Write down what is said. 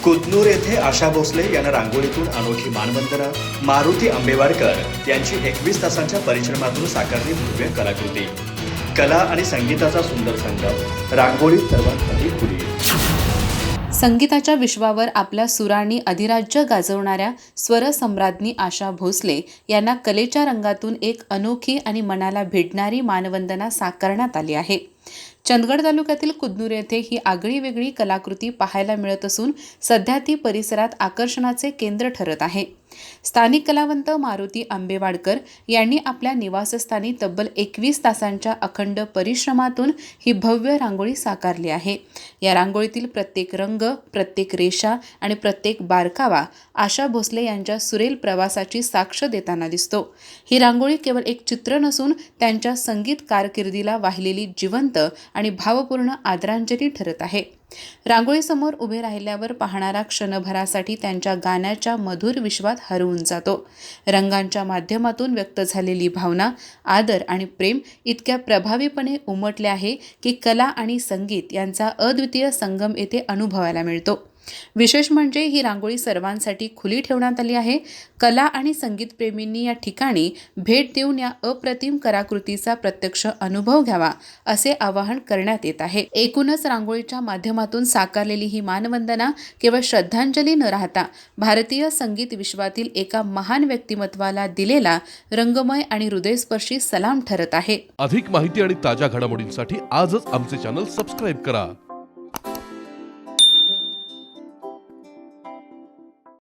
कुतनूर येथे आशा भोसले यांना रांगोळीतून अनोखी मानवंदना. मारुती आंबेवाडकर यांची 21 तासांच्या परिश्रमातून साकारली भव्य कलाकृती. कला आणि संगीताचा सुंदर संगम, रांगोळीत सर्वांसाठी खुली. संगीताच्या विश्वावर आपल्या सुरांनी अधिराज्य गाजवणाऱ्या स्वरसम्राज्ञी आशा भोसले यांना कलेच्या रंगातून एक अनोखी आणि मनाला भिडणारी मानवंदना साकारण्यात आली आहे. चंदगड तालुक्यातील कुतनूर येथे ही आगळीवेगळी कलाकृती पाहायला मिळत असून सध्या ती परिसरात आकर्षणाचे केंद्र ठरत आहे. स्थानिक कलावंत मारुती आंबेवाडकर यांनी आपल्या निवासस्थानी तब्बल 21 तासांच्या अखंड परिश्रमातून ही भव्य रांगोळी साकारली आहे. या रांगोळीतील प्रत्येक रंग, प्रत्येक रेषा आणि प्रत्येक बारकावा आशा भोसले यांच्या सुरेल प्रवासाची साक्ष देताना दिसतो. ही रांगोळी केवळ एक चित्र नसून त्यांच्या संगीत कारकिर्दीला वाहिलेली जिवंत आणि भावपूर्ण आदरांजली ठरत आहे. रांगोळीसमोर उभे राहिल्यावर पाहणारा क्षणभरासाठी त्यांच्या गाण्याच्या मधुर विश्वात हरवून जातो. रंगांच्या माध्यमातून व्यक्त झालेली भावना, आदर आणि प्रेम इतक्या प्रभावीपणे उमटले आहे की कला आणि संगीत यांचा अद्वितीय संगम येथे अनुभवायला मिळतो. विशेष म्हणजे ही रांगोळी सर्वांसाठी खुली ठेवण्यात आली आहे. कला आणि संगीतप्रेमींनी या ठिकाणी भेट देऊन या अप्रतिम कलाकृतीचा प्रत्यक्ष अनुभव घ्यावा असे आवाहन करण्यात येत आहे. एकूणच रांगोळीच्या माध्यमातून साकारलेली ही मानवंदना केवळ श्रद्धांजली न राहता भारतीय संगीत विश्वातील एका महान व्यक्तिमत्वाला दिलेला रंगमय आणि हृदयस्पर्शी सलाम ठरत आहे. अधिक माहिती आणि ताज्या घडामोडींसाठी आजच आमचे चॅनल सबस्क्राईब करा.